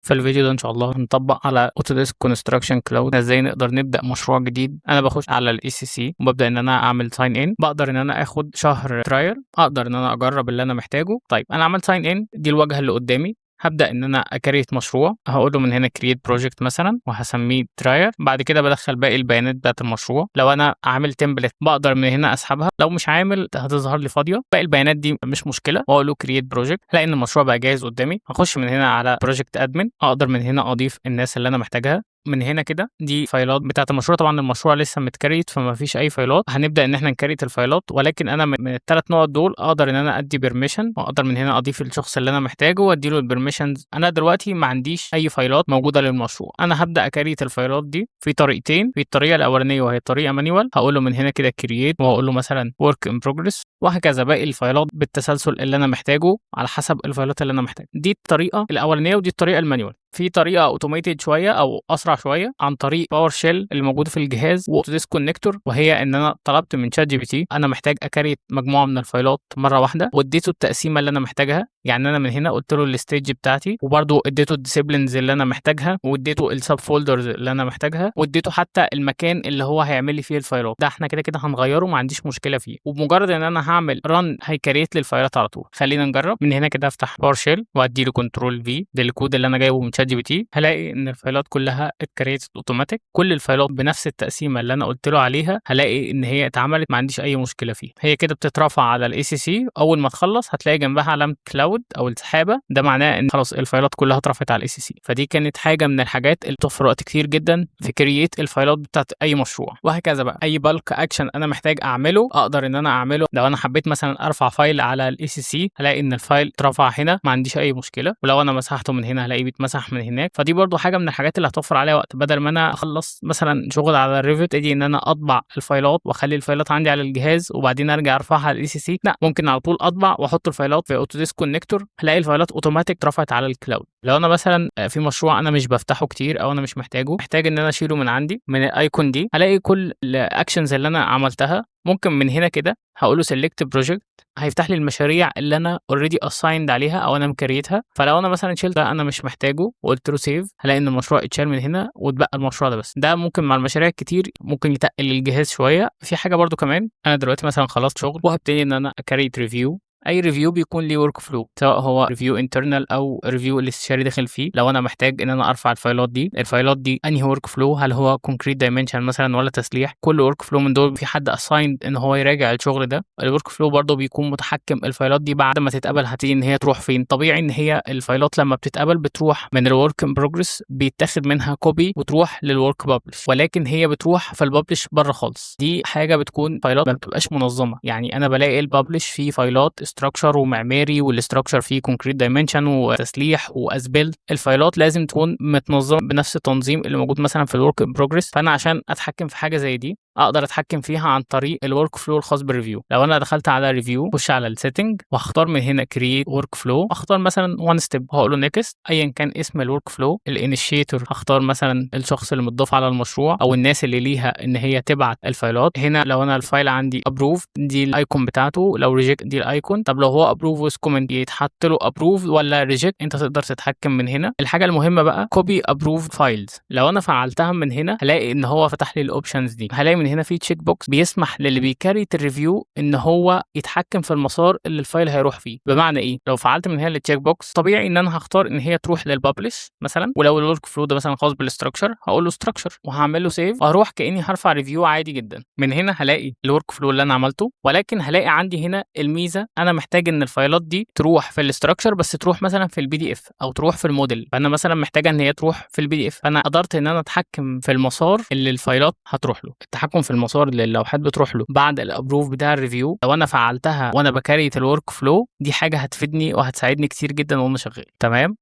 في الفيديو ده ان شاء الله هنطبق على اوتوديسك كونستراكشن كلاود ازاي نقدر نبدا مشروع جديد. انا بخش على الاي سي سي وببدا ان انا اعمل ساين ان، بقدر ان انا اخد شهر ترايل، اقدر ان انا اجرب اللي انا محتاجه. طيب انا عملت ساين ان، دي الواجهه اللي قدامي. هبدا ان انا اكريت مشروع، هقول له من هنا كرييت بروجكت مثلا وهسميه تراير. بعد كده بدخل باقي البيانات بتاعه المشروع. لو انا عامل تمبلت بقدر من هنا اسحبها، لو مش عامل هتظهر لي فاضيه. باقي البيانات دي مش مشكله، واقول له كرييت بروجكت. هلاقي ان المشروع بقى جاهز قدامي. هخش من هنا على بروجكت ادمن، اقدر من هنا اضيف الناس اللي انا محتاجها. من هنا كده دي فايلات بتاعه المشروع. طبعا المشروع لسه متكريت فما فيش اي فايلات، هنبدا ان احنا نكريت الفايلات. ولكن انا من الثلاث نقط دول اقدر ان انا ادي بيرميشن، واقدر من هنا اضيف الشخص اللي انا محتاجه وادي له البيرميشنز. انا دلوقتي ما عنديش اي فايلات موجوده للمشروع، انا هبدا اكريت الفايلات دي في طريقتين. في الطريقه الاولانيه وهي طريقه مانيوال، هقول له من هنا كده كرييت وهقول له مثلا ورك ان بروجريس، وهكذا باقي الفايلات بالتسلسل اللي انا محتاجه على حسب الفايلات اللي انا محتاجها. دي الطريقه الاولانيه ودي الطريقه المانيوال. في طريقه اوتوميتد شويه او اسرع شويه عن طريق باور شيل اللي موجوده في الجهاز واوتوديسك كونكتور، وهي ان انا طلبت من شات جي بي تي انا محتاج اكريت مجموعه من الفايلات مره واحده، واديته التقسيمه اللي انا محتاجها. يعني انا من هنا قلت له الستيج بتاعتي، وبرده اديته الديسيبلينز اللي انا محتاجها، واديته السب فولدرز اللي انا محتاجها، واديته حتى المكان اللي هو هيعمل لي فيه الفايلات. ده احنا كده كده هنغيره، ما عنديش مشكله فيه. وبمجرد ان انا هعمل رن هيكريت لي الفايلات على طول. خلينا نجرب. من هنا كده افتح باور شيل وادي له كنترول في، ده الكود اللي انا جايبه من شات جي بي تي. هلاقي ان الفايلات كلها اتكريتت اوتوماتيك، كل الفايلات بنفس التقسيمه اللي انا قلت له عليها. هلاقي ان هي اتعملت، ما عنديش اي مشكله فيها. هي كده بتترفع على الاي سي سي. اول ما تخلص هتلاقي جنبها علامه كلاود او السحابه، ده معناه ان خلاص الفايلات كلها اترفعت على الاي سي سي. فدي كانت حاجه من الحاجات اللي بتوفر وقت كتير جدا في كرييت الفايلات بتاعت اي مشروع. وهكذا بقى اي بالك اكشن انا محتاج اعمله اقدر ان انا اعمله. لو انا حبيت مثلا ارفع فايل على الاي سي سي هلاقي ان الفايل اترفع هنا، ما عنديش اي مشكله. ولو انا مسحته من هنا هلاقيه بيتمسح من هناك. فدي برضو حاجه من الحاجات اللي هتوفر عليا وقت، بدل ما انا اخلص مثلا شغل على الريفت اجي ان انا اطبع الفايلات واخلي الفايلات عندي على الجهاز وبعدين ارجع ارفعها على الاي سي سي. لا، ممكن على طول اطبع واحط الفايلات في اوتوديسك كونكتور، هلاقي الفايلات اوتوماتيك اترفعت على الكلاود. لو انا مثلا في مشروع انا مش بفتحه كتير او انا مش محتاج ان انا اشيله من عندي من الايكون دي، هلاقي كل الاكشنز اللي انا عملتها. ممكن من هنا كده هقول له سيلكت بروجكت، هيفتح لي المشاريع اللي انا اوريدي اسايند عليها او انا مكريتها. فلو انا مثلا شلت انا مش محتاجه وقلت له سيف، هلاقي ان المشروع اتشال من هنا واتبقى المشروع ده بس. ده ممكن مع المشاريع الكتير ممكن يتقل الجهاز شويه. في حاجه برضو كمان، انا دلوقتي مثلا خلصت شغل وهبتدي ان انا اكريت ريفيو. اي ريفيو بيكون ليه ورك فلو، سواء هو ريفيو انترنال او ريفيو الاستشاري داخل فيه. لو انا محتاج ان انا ارفع الفايلات دي انهي ورك فلو، هل هو كونكريت دايمنشن مثلا ولا تسليح، كل ورك فلو من دول في حد اسايند ان هو يراجع الشغل ده. الورك فلو برضه بيكون متحكم الفايلات دي بعد ما تتقبل هتيجي ان هي تروح فين. طبيعي ان هي الفايلات لما بتتقبل بتروح من الورك ان بروجرس، بيتاخد منها كوبي وتروح للورك بابلش، ولكن هي بتروح في البابلش بره خالص. دي حاجه بتكون فايلات ما بتبقاش منظمه. يعني انا بلاقي البابلش فيه فايلات استراكشر ومعماري، والاستراكشر فيه كونكريت دايمنشن وتسليح واسبيل. الفايلات لازم تكون متنظمه بنفس التنظيم اللي موجود مثلا في الورك ان بروجرس. فانا عشان اتحكم في حاجه زي دي اقدر اتحكم فيها عن طريق الورك فلو الخاص بالريفيو. لو انا دخلت على ريفيو اخش على السيتنج وهختار من هنا كرييت ورك فلو، اختار مثلا وان ستيب وهقول له نيكست ايا كان اسم الورك فلو. الانيشيتور هختار مثلا الشخص اللي متضاف على المشروع او الناس اللي ليها ان هي تبعت الفايلات. هنا لو انا الفايل عندي ابروف دي الايكون بتاعته، لو ريجكت دي الايكون. طب لو هو ابروف ويز كومنت يتحط له ابروف ولا ريجكت، انت تقدر تتحكم من هنا. الحاجه المهمه بقى كوبي ابروف فايلز، لو انا فعلتها من هنا هلاقي ان هو فتح لي الاوبشنز دي. هلاقي من هنا في تشيك بوكس بيسمح للي بيكريت الريفيو ان هو يتحكم في المسار اللي الفايل هيروح فيه. بمعنى ايه؟ لو فعلت من هنا التشيك بوكس طبيعي ان انا هختار ان هي تروح للببلش مثلا، ولو الورك فلو ده مثلا خاص بالاستراكشر هقول له استراكشر وهعمل له سيف وهروح كاني هرفع ريفيو عادي جدا. من هنا هلاقي الورك فلو اللي انا عملته، ولكن هلاقي عندي هنا الميزه انا محتاج ان الفايلات دي تروح في الاستراكشر بس تروح مثلا في البي دي اف او تروح في الموديل. فانا مثلا محتاجه ان هي تروح في البي دي اف، فانا قدرت ان انا اتحكم في المسار اللي الفايلات هتروح له. التحكم في المسار اللي اللوحات بتروح له بعد الابروف بتاع الريفيو لو انا فعلتها وانا بكريت الورك فلو، دي حاجه هتفيدني وهتساعدني كتير جدا وانا شغال. تمام.